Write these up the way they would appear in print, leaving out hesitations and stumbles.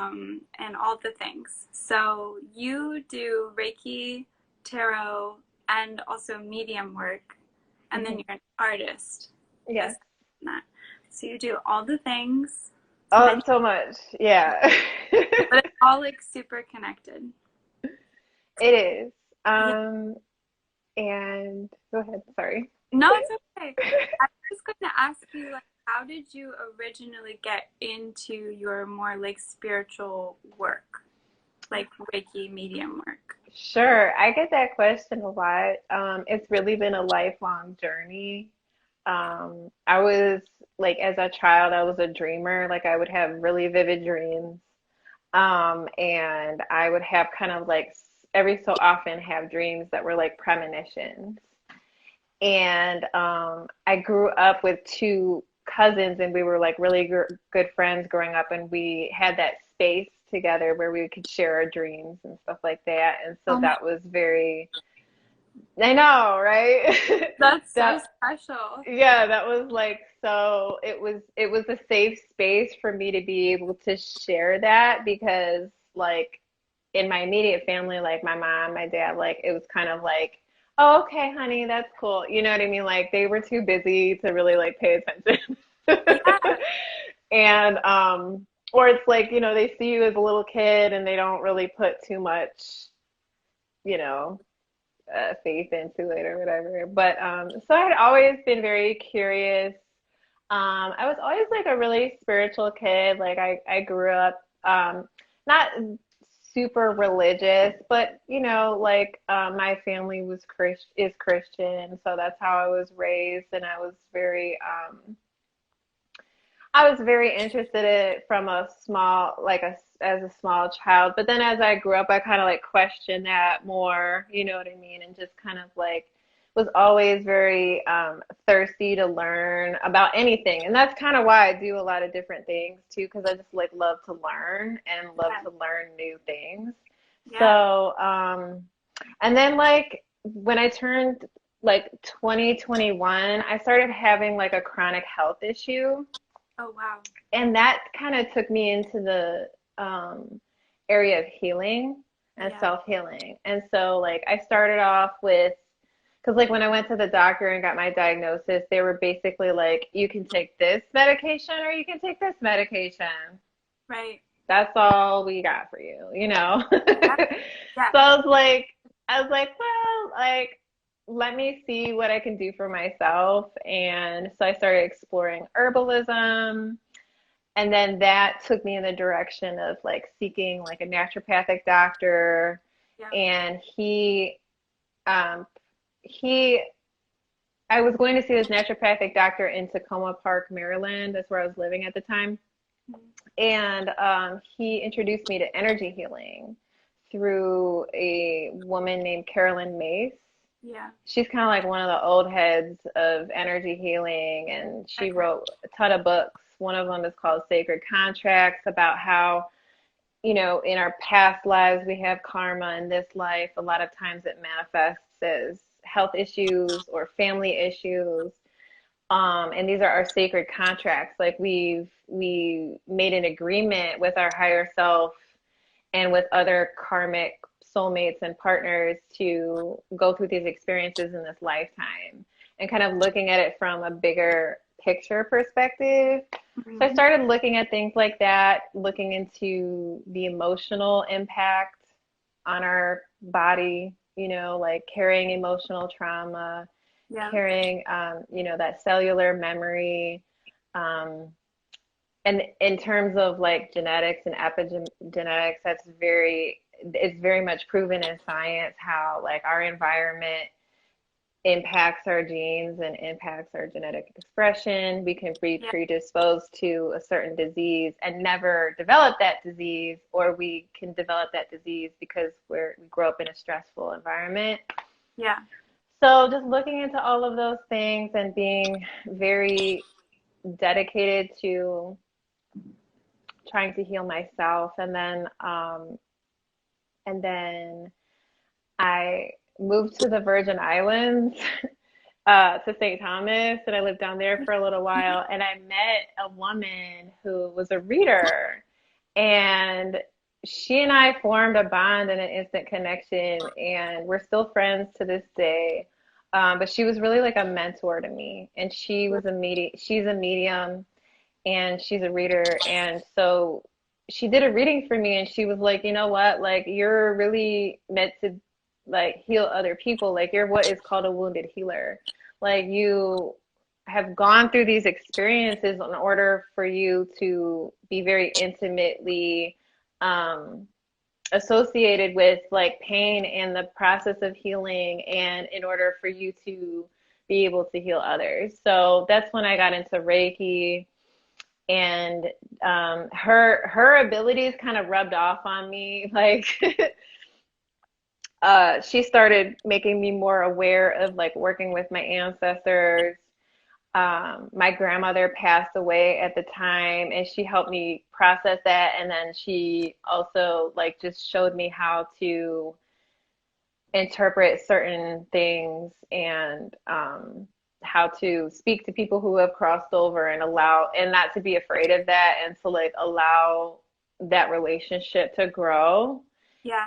and all the things. So you do Reiki, tarot, and also medium work, and then Mhm. you're an artist. Yes. Aside from that. So you do all the things, Oh, and so much. Yeah. but it's all like super connected. It is. Yeah. And go ahead. Sorry. No, it's okay. I was going to ask you, like, how did you originally get into your more like spiritual work, like Reiki medium work? Sure. I get that question a lot. It's really been a lifelong journey. I was like, as a child, I was a dreamer. Like, I would have really vivid dreams. And I would have kind of like every so often have dreams that were like premonitions. And I grew up with two cousins, and we were like really good friends growing up, and we had that space together where we could share our dreams and stuff like that. And so Oh my, that was very, I know, right? that's so That, special. yeah, that was like, so it was a safe space for me to be able to share that, because like in my immediate family, like my mom, my dad, like it was kind of like, oh, okay, honey, that's cool. You know what I mean? Like they were too busy to really like pay attention. Yeah, And or it's like, they see you as a little kid and they don't really put too much, you know, faith into it or whatever. But so I had always been very curious. I was always like a really spiritual kid. Like I grew up not super religious, but like my family is Christian, so that's how I was raised, and I was very interested in it from a small, like as a small child. But then as I grew up, I kind of like questioned that more, you know what I mean? And just kind of like was always very thirsty to learn about anything. And that's kind of why I do a lot of different things too, because I just like love to learn and love yeah, to learn new things. yeah. So, and then like when I turned like 2021, I started having like a chronic health issue, Oh wow. and that kind of took me into the area of healing and Yeah. self-healing. And so like I started off with, because like when I went to the doctor and got my diagnosis, they were basically like, you can take this medication or you can take this medication. Right. That's all we got for you. Yeah. Yeah. So I was like, well, like, let me see what I can do for myself. And so I started exploring herbalism. And then that took me in the direction of like seeking like a naturopathic doctor. Yeah. And um, he, I was going to see this naturopathic doctor in Tacoma Park, Maryland. That's where I was living at the time. Mhm. And he introduced me to energy healing through a woman named Carolyn Mace. Yeah. She's kind of like one of the old heads of energy healing, and she Okay. wrote a ton of books. One of them is called Sacred Contracts, about how, in our past lives we have karma. In this life, a lot of times it manifests as health issues or family issues. And these are our sacred contracts. Like we made an agreement with our higher self and with other karmic soulmates and partners to go through these experiences in this lifetime, and kind of looking at it from a bigger picture perspective. So I Mhm. started looking at things like that, looking into the emotional impact on our body, like carrying emotional trauma, Yeah. carrying, that cellular memory. Um, and in terms of like genetics and epigenetics, it's very much proven in science how like our environment impacts our genes and impacts our genetic expression. We can be Yeah. predisposed to a certain disease and never develop that disease, or we can develop that disease because we grow up in a stressful environment. Yeah. So just looking into all of those things and being very dedicated to trying to heal myself. And then I moved to the Virgin Islands, to St. Thomas, and I lived down there for a little while. And I met a woman who was a reader, And she and I formed a bond and an instant connection, and we're still friends to this day. But she was really like a mentor to me, and she's a medium, and she's a reader, and so she did a reading for me, and she was like, you know what, like you're really meant to like heal other people, like you're what is called a wounded healer, like you have gone through these experiences in order for you to be very intimately um, associated with like pain and the process of healing, and in order for you to be able to heal others. So that's when I got into Reiki, and her abilities kind of rubbed off on me. Like she started making me more aware of like working with my ancestors. My grandmother passed away at the time, and she helped me process that. And then she also like just showed me how to interpret certain things, and how to speak to people who have crossed over, and allow, and not to be afraid of that, and to like allow that relationship to grow. Yeah.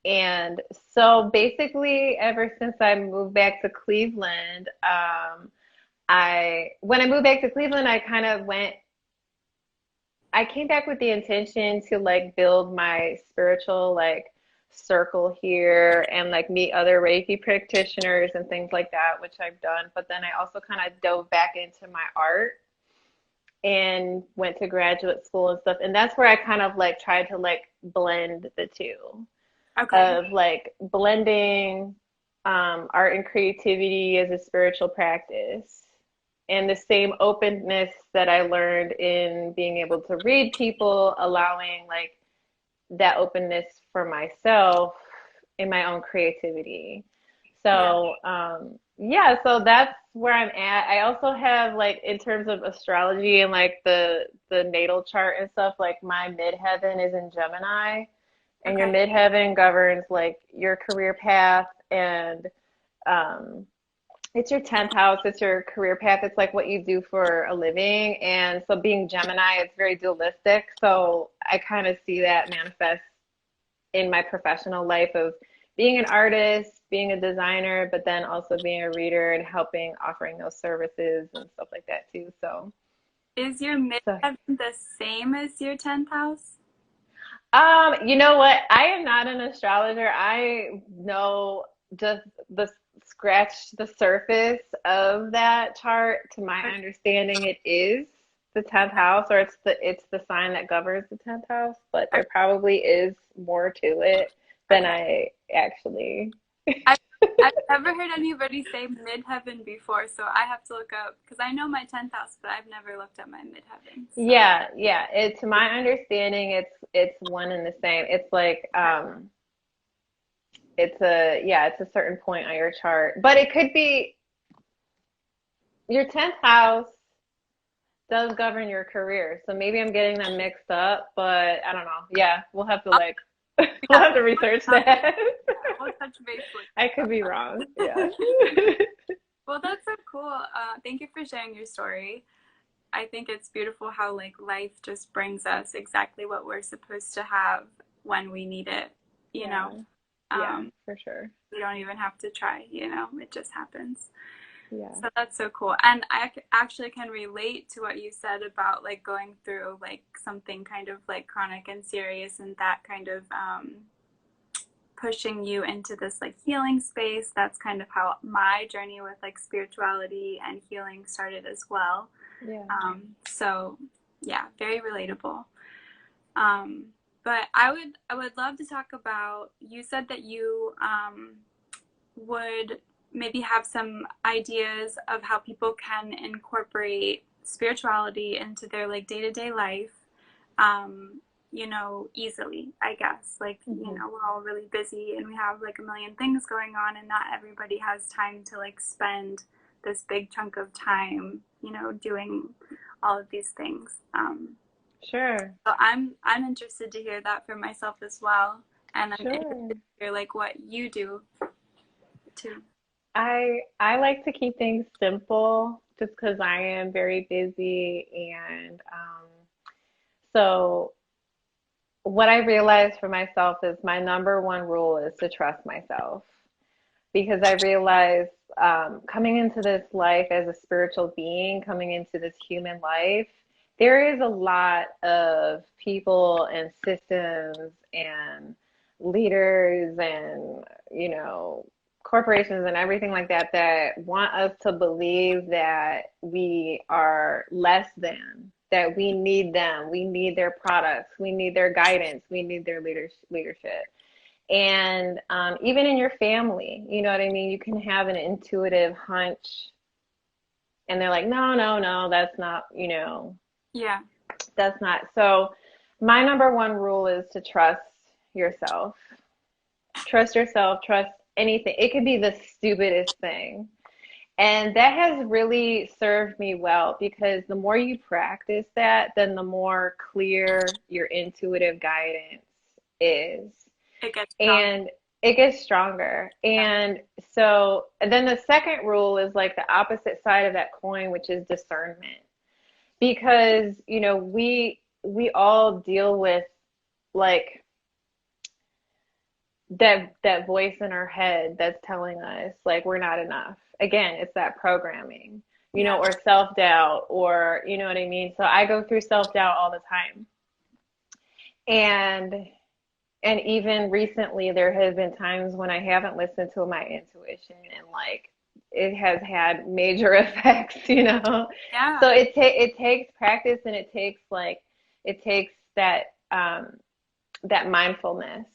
And so basically, ever since I moved back to Cleveland, I when I moved back to Cleveland, I came back with the intention to like build my spiritual like circle here, and like meet other Reiki practitioners and things like that, which I've done. But then I also kind of dove back into my art and went to graduate school and stuff. And that's where I kind of like tried to like blend the two, Okay. of like blending art and creativity as a spiritual practice, and the same openness that I learned in being able to read people, allowing like that openness for myself in my own creativity. Yeah. So, yeah, so that's where I'm at. I also have like in terms of astrology and like the natal chart and stuff, like my midheaven is in Gemini, and your Okay. midheaven governs like your career path, and um it's your 10th house, it's your career path, it's like what you do for a living. And so being Gemini, it's very dualistic. So I kind of see that manifest in my professional life of being an artist, being a designer, but then also being a reader and helping offering those services and stuff like that too. Is your So midheaven the same as your 10th house? you know what? I am not an astrologer. I know just the scratch the surface of that chart. To my Okay. understanding, it is the 10th house, or it's the sign that governs the 10th house, but there probably is more to it than Okay. I actually. I've, I've never heard anybody say midheaven before, so I have to look up because I know my 10th house, but I've never looked at my midheaven. So, Yeah, yeah. It to my understanding, it's one and the same. It's like okay. it's a certain point on your chart, but it could be your 10th house does govern your career. So maybe I'm getting them mixed up, but I don't know. Yeah, we'll have to Oh, like we'll yeah. have to research that. We'll touch base I could be wrong. Yeah. later. Well, that's so cool. Thank you for sharing your story. I think it's beautiful how like life just brings us exactly what we're supposed to have when we need it, you know. Yeah. Yeah, Um, for sure. we don't even have to try, you know, it just happens. Yeah. So that's so cool. And actually can relate to what you said about like going through like something kind of like chronic and serious, and that kind of pushing you into this like healing space. That's kind of how my journey with like spirituality and healing started as well. Yeah. So yeah, very relatable. Um, but I would love to talk about, you said that you would maybe have some ideas of how people can incorporate spirituality into their like day-to-day life, um, you know, easily, I guess. Like, you Hmm. know, we're all really busy and we have like a million things going on, and not everybody has time to like spend this big chunk of time, you know, doing all of these things. Sure. So I'm interested to hear that for myself as well, and I'm interested Sure. to hear like what you do too. I like to keep things simple just because I am very busy, and So what I realized for myself is my number one rule is to trust myself, because I realized coming into this life as a spiritual being, coming into this human life, there is a lot of people and systems and leaders and, corporations and everything like that that want us to believe that we are less than, that we need them, we need their products, we need their guidance, we need their leadership. And even in your family, you know what I mean? You can have an intuitive hunch, and they're like, no, no, no, that's not, Yeah. that's not. So, my number one rule is to trust yourself. Trust yourself, trust anything. It could be the stupidest thing. And that has really served me well, because the more you practice that, then the more clear your intuitive guidance is. It gets stronger. And it gets stronger. Yeah. And then the second rule is like the opposite side of that coin, which is discernment. Because, we all deal with like that voice in our head that's telling us like we're not enough. Again, it's that programming, Yeah. or self-doubt, or you know what I mean? So I go through self-doubt all the time. And even recently, there have been times when I haven't listened to my intuition, and like it has had major effects. Yeah. So it takes practice, and it takes that mindfulness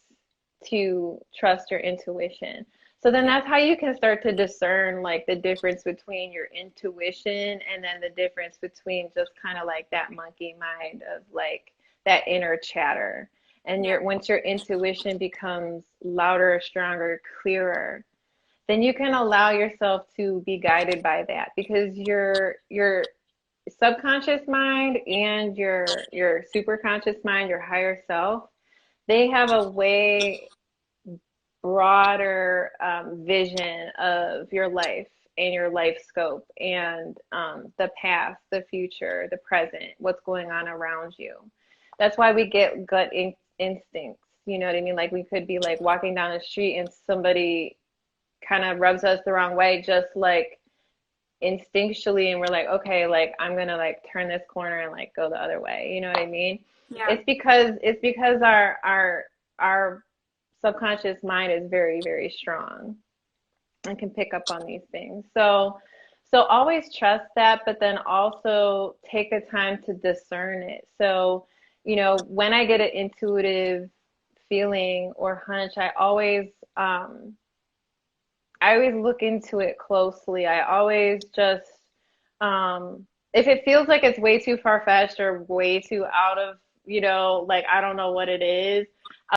to trust your intuition. So then Yeah. that's how you can start to discern like the difference between your intuition and then the difference between just kind of like that monkey mind of like that inner chatter. And Yeah. once your intuition becomes louder, stronger, clearer, then you can allow yourself to be guided by that, because your subconscious mind and your superconscious mind, your higher self, they have a way broader vision of your life and your life scope, and the past, the future, the present, what's going on around you. That's why we get instincts. You know what I mean? Like we could be like walking down the street and somebody kind of rubs us the wrong way, just like instinctually, and we're like, okay, like I'm gonna like turn this corner and like go the other way. You know what I mean? Yeah. It's because our subconscious mind is very, very strong and can pick up on these things. So always trust that, but then also take the time to discern it. So, when I get an intuitive feeling or hunch, I always look into it closely. I always just, if it feels like it's way too far-fetched or way too out of, like I don't know what it is,